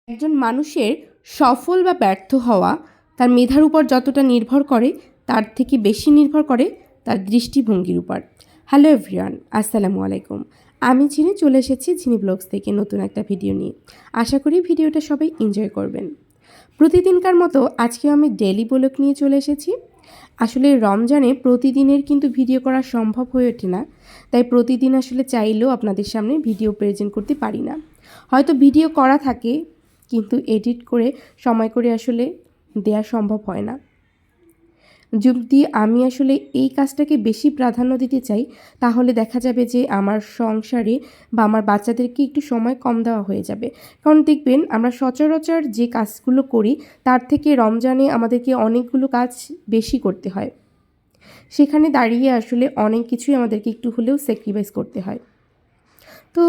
একজন মানুষের সফল বা ব্যর্থ হওয়া তার মেধার উপর যতটা নির্ভর করে তার থেকে বেশি নির্ভর করে তার দৃষ্টিভঙ্গির উপর। হ্যালো এভরিওয়ান, আসসালামু আলাইকুম। আমি ঝিনি চলে এসেছি ঝিনি ব্লগস থেকে নতুন একটা ভিডিও নিয়ে। আশা করি ভিডিওটা সবাই এনজয় করবেন। প্রতিদিনকার মতো আজকেও আমি ডেইলি ব্লগ নিয়ে চলে এসেছি। আসলে রমজানে প্রতিদিনের কিন্তু ভিডিও করা সম্ভব হয়ে ওঠে না, তাই প্রতিদিন আসলে চাইলেও আপনাদের সামনে ভিডিও প্রেজেন্ট করতে পারি না। হয়তো ভিডিও করা থাকে কিন্তু এডিট করে সময় করে আসলে দেয়া সম্ভব হয় না। যদি আমি আসলে এই কাজটাকে বেশি প্রাধান্য দিতে চাই তাহলে দেখা যাবে যে আমার সংসারে বা আমার বাচ্চাদেরকে একটু সময় কম দেওয়া হয়ে যাবে। কারণ দেখবেন আমরা সচরাচর যে কাজগুলো করি তার থেকে রমজানে আমাদেরকে অনেকগুলো কাজ বেশি করতে হয়। সেখানে দাঁড়িয়ে আসলে অনেক কিছুই আমাদেরকে একটু হলেও স্যাক্রিফাইস করতে হয়। তো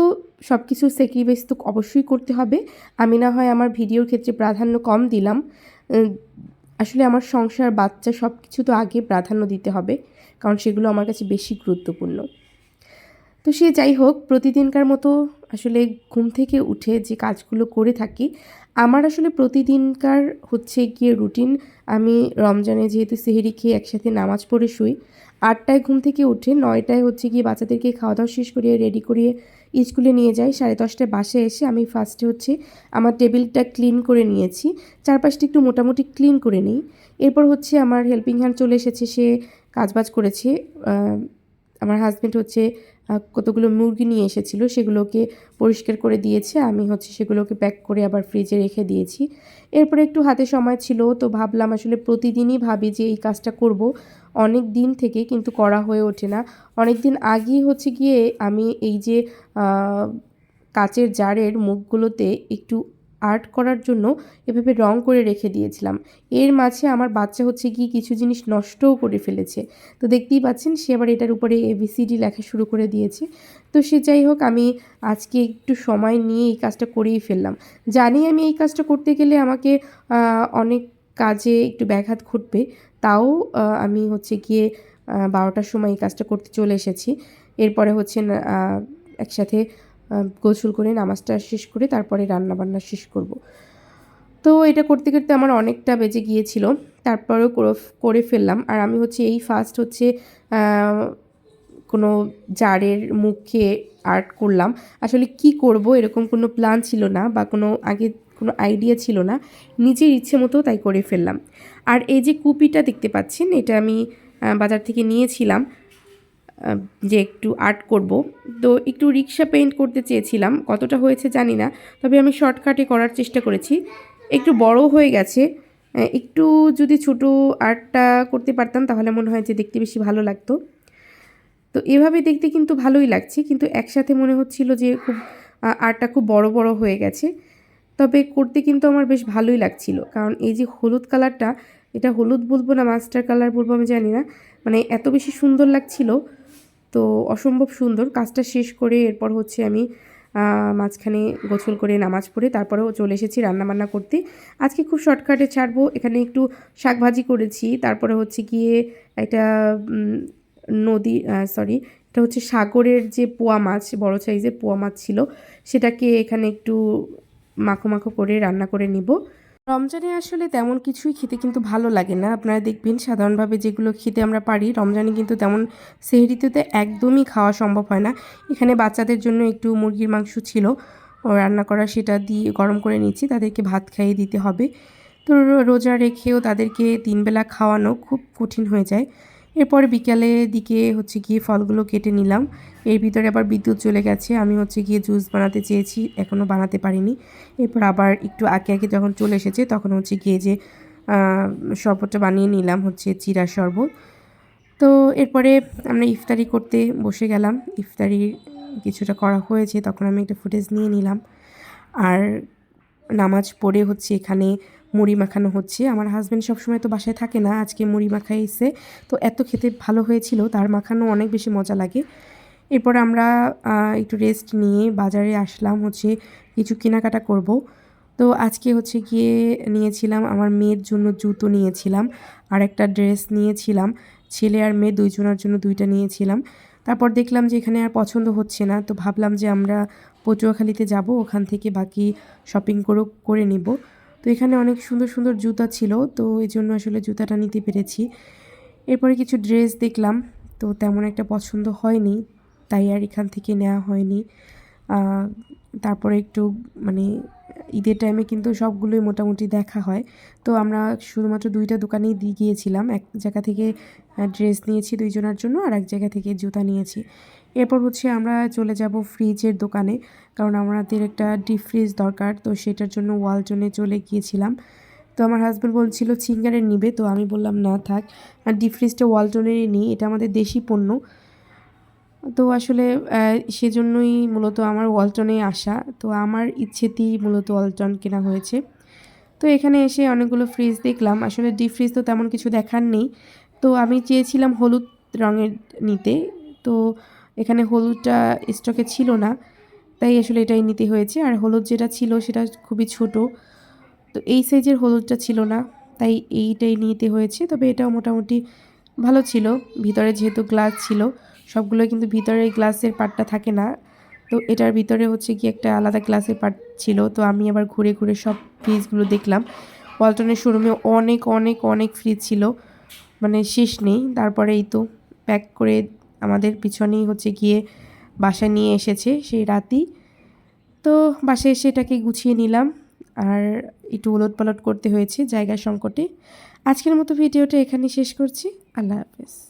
সব কিছু স্যাক্রিফাইস তো অবশ্যই করতে হবে। আমি না হয় আমার ভিডিওর ক্ষেত্রে প্রাধান্য কম দিলাম। আসলে আমার সংসার, বাচ্চা সব কিছু তো আগে প্রাধান্য দিতে হবে, কারণ সেগুলো আমার কাছে বেশি গুরুত্বপূর্ণ। তো সে যাই হোক, প্রতিদিনকার মতো আসলে ঘুম থেকে উঠে যে কাজগুলো করে থাকি, আমার আসলে প্রতিদিনকার হচ্ছে গিয়ে রুটিন। আমি রমজানে যেহেতু সেহরি খেয়ে একসাথে নামাজ পড়ে শুই, 8টায় ঘুম থেকে উঠে 9টায় হচ্ছে গিয়ে বাচ্চাদেরকে খাওয়া দাওয়া শেষ করিয়ে রেডি করিয়ে স্কুলে নিয়ে যাই। 10:30টায় বাসায় এসে আমি ফার্স্টে হচ্ছে আমার টেবিলটা ক্লিন করে নিয়েছি, চারপাশটা একটু মোটামুটি ক্লিন করে নিই। এরপর হচ্ছে আমার হেল্পিং হ্যান্ড চলে এসেছে, সে কাজবাজ করেছে। আমার হাজব্যান্ড হচ্ছে কতগুলো মুরগি নিয়ে এসেছিলো, সেগুলোকে পরিষ্কার করে দিয়েছে। আমি হচ্ছে সেগুলোকে প্যাক করে আবার ফ্রিজে রেখে দিয়েছি। এরপরে একটু হাতে সময় ছিল, তো ভাবলাম আসলে প্রতিদিনই ভাবি যে এই কাজটা করব, অনেক দিন থেকে কিন্তু করা হয়ে ওঠে না। অনেক দিন আগেই হচ্ছে গিয়ে আমি এই যে কাচের জারের মুখগুলোতে একটু আর্ট করার জন্য এভাবে রং করে রেখে দিয়েছিলাম। এর মাঝে আমার বাচ্চা হচ্ছে গিয়ে কিছু জিনিস নষ্টও করে ফেলেছে। তো দেখতেই পাচ্ছেন সে আবার এটার উপরে ABCD লেখা শুরু করে দিয়েছে। তো সে যাই হোক, আমি আজকে একটু সময় নিয়ে এই কাজটা করেই ফেললাম। জানি আমি এই কাজটা করতে গেলে আমাকে অনেক কাজে একটু ব্যাঘাত ঘটবে, তাও আমি হচ্ছে গিয়ে 12টার সময় এই কাজটা করতে চলে এসেছি। এরপরে হচ্ছে একসাথে গোসল করে নামাজটা শেষ করে তারপরে রান্নাবান্না শেষ করব। তো এটা করতে করতে আমার অনেকটা বেজে গিয়েছিল, তারপরেও করে ফেললাম। আর আমি হচ্ছে এই ফার্স্ট হচ্ছে কোনো জারের মুখে আর্ট করলাম। আসলে কি করব এরকম কোনো প্ল্যান ছিল না বা কোনো আগে কোনো আইডিয়া ছিল না, নিজের ইচ্ছে মতো তাই করে ফেললাম। আর এই যে কুপিটা দেখতে পাচ্ছেন, এটা আমি বাজার থেকে নিয়েছিলাম যে একটু আর্ট করব। তো একটু রিক্সা পেইন্ট করতে চেয়েছিলাম, কতটা হয়েছে জানি না, তবে আমি শর্টকাটে করার চেষ্টা করেছি। একটু বড় হয়ে গেছে, একটু যদি ছোট আর্টটা করতে পারতাম তাহলে মনে হয় যে দেখতে বেশি ভালো লাগতো। তো এভাবে দেখতে কিন্তু ভালোই লাগছে, কিন্তু একসাথে মনে হচ্ছিল যে খুব আর্টটা খুব বড় বড় হয়ে গেছে। তবে করতে কিন্তু আমার বেশ ভালোই লাগছিল, কারণ এই যে হলুদ কালারটা, এটা হলুদ বলবো না মাস্টার কালার বলবো আমি জানি না, মানে এত বেশি সুন্দর লাগছিল। তো অসম্ভব সুন্দর। কাজটা শেষ করে এরপর হচ্ছে আমি মাঝখানে গোসল করে নামাজ পড়ে তারপরেও চলে এসেছি রান্নাবান্না করতে। আজকে খুব শর্টকাটে ছাড়বো। এখানে একটু শাক ভাজি করেছি, তারপরে হচ্ছে গিয়ে একটা এটা হচ্ছে সাগরের যে পোয়া মাছ, বড় সাইজের পোয়া মাছ ছিল, সেটাকে এখানে একটু মাখো মাখো করে রান্না করে নিব। রমজানে আসলে তেমন কিছুই খেতে কিন্তু ভালো লাগে না। আপনারা দেখবেন সাধারণভাবে যেগুলো খেতে আমরা পারি, রমজানে কিন্তু তেমন সেহরিতে একদমই খাওয়া সম্ভব হয় না। এখানে বাচ্চাদের জন্য একটু মুরগির মাংস ছিল রান্না করা, সেটা দিয়ে গরম করে নিচ্ছি, তাদেরকে ভাত খাইয়ে দিতে হবে। তো রোজা রেখেও তাদেরকে 3 বেলা খাওয়ানো খুব কঠিন হয়ে যায়। এরপরে বিকালের দিকে হচ্ছে গিয়ে ফলগুলো কেটে নিলাম। এর ভিতরে আবার বিদ্যুৎ চলে গেছে। আমি হচ্ছে গিয়ে জুস বানাতে চেয়েছি, এখনও বানাতে পারিনি। এরপর আবার একটু আগে আগে যখন চলে এসেছে তখন হচ্ছে গিয়ে যে শরবতটা বানিয়ে নিলাম, হচ্ছে চিড়ার শরবত। তো এরপরে আমরা ইফতারি করতে বসে গেলাম। ইফতারি কিছুটা করা হয়েছে, তখন আমি একটা ফুটেজ নিয়ে নিলাম। আর নামাজ পড়ে হচ্ছে এখানে মুড়ি মাখানো হচ্ছে। আমার হাজব্যান্ড সবসময় তো বাসায় থাকে না, আজকে মুড়ি মাখাইছে, তো এত খেতে ভালো হয়েছিল, তার মাখানো অনেক বেশি মজা লাগে। এরপর আমরা একটু রেস্ট নিয়ে বাজারে আসলাম, হচ্ছে কিছু কেনাকাটা করব। তো আজকে হচ্ছে গিয়ে নিয়েছিলাম আমার মেয়ের জন্য জুতো নিয়েছিলাম, আর একটা ড্রেস নিয়েছিলাম। ছেলে আর মেয়ে দুইজনের জন্য দুইটা নিয়েছিলাম। তারপর দেখলাম যে এখানে আর পছন্দ হচ্ছে না, তো ভাবলাম যে আমরা পটুয়াখালীতে যাব, ওখান থেকে বাকি শপিং করে নেব। তো এখানে অনেক সুন্দর সুন্দর জুতা ছিল, তো এই জন্য আসলে জুতাটা নিতে পেরেছি। এরপরে কিছু ড্রেস দেখলাম, তো তেমন একটা পছন্দ হয়নি, তাই আর এখান থেকে নেওয়া হয়নি। তারপরে একটু মানে ঈদের টাইমে কিন্তু সবগুলোই মোটামুটি দেখা হয়, তো আমরা শুধুমাত্র 2টা দোকানেই গিয়েছিলাম। এক জায়গা থেকে ড্রেস নিয়েছি 2 জনের জন্য, আর এক জায়গা থেকে জুতা নিয়েছি। এরপর হচ্ছে আমরা চলে যাব ফ্রিজের দোকানে, কারণ আমাদের একটা ডিপ ফ্রিজ দরকার, তো সেটার জন্য ওয়ালটনে চলে গিয়েছিলাম। তো আমার হাজব্যান্ড বলছিল সিঙ্গারের নিবে, তো আমি বললাম না থাক, আর ডিপ ফ্রিজটা ওয়ালটনেরই নিই, এটা আমাদের দেশি পণ্য। তো আসলে সেজন্যই মূলত আমার ওয়ালটনে আসা, তো আমার ইচ্ছেতেই মূলত ওয়ালটন কেনা হয়েছে। তো এখানে এসে অনেকগুলো ফ্রিজ দেখলাম, আসলে ডিপ ফ্রিজ তো তেমন কিছু দেখার নেই, তো আমি চেয়েছিলাম হলুদ রঙের নিতে, তো এখানে হলুদটা স্টকে ছিল না, তাই আসলে এটাই নিতে হয়েছে। আর হলুদ যেটা ছিল সেটা খুবই ছোট, তো এই সাইজের হলুদটা ছিল না, তাই এইটাই নিতে হয়েছে। তবে এটাও মোটামুটি ভালো ছিল, ভিতরে যেহেতু গ্লাস ছিল, সবগুলো কিন্তু ভিতরে গ্লাসের পার্টটা থাকে না, তো এটার ভিতরে হচ্ছে কি একটা আলাদা গ্লাসের পার্ট ছিল। তো আমি আবার ঘুরে ঘুরে সব ফ্রিজগুলো দেখলাম। ওয়ালটনের শোরুমে অনেক অনেক অনেক ফ্রিজ ছিল, মানে শেষ নেই। তারপরে এই তো প্যাক করে আমাদের পিছনেই হচ্ছে গিয়ে বাসায় নিয়ে এসেছে সেই রাতেই। তো বাসায় এসে এটাকে গুছিয়ে নিলাম, আর একটু উলটপালট করতে হয়েছে জায়গার সংকটে। আজকের মতো ভিডিওটা এখানেই শেষ করছি। আল্লাহ হাফেজ।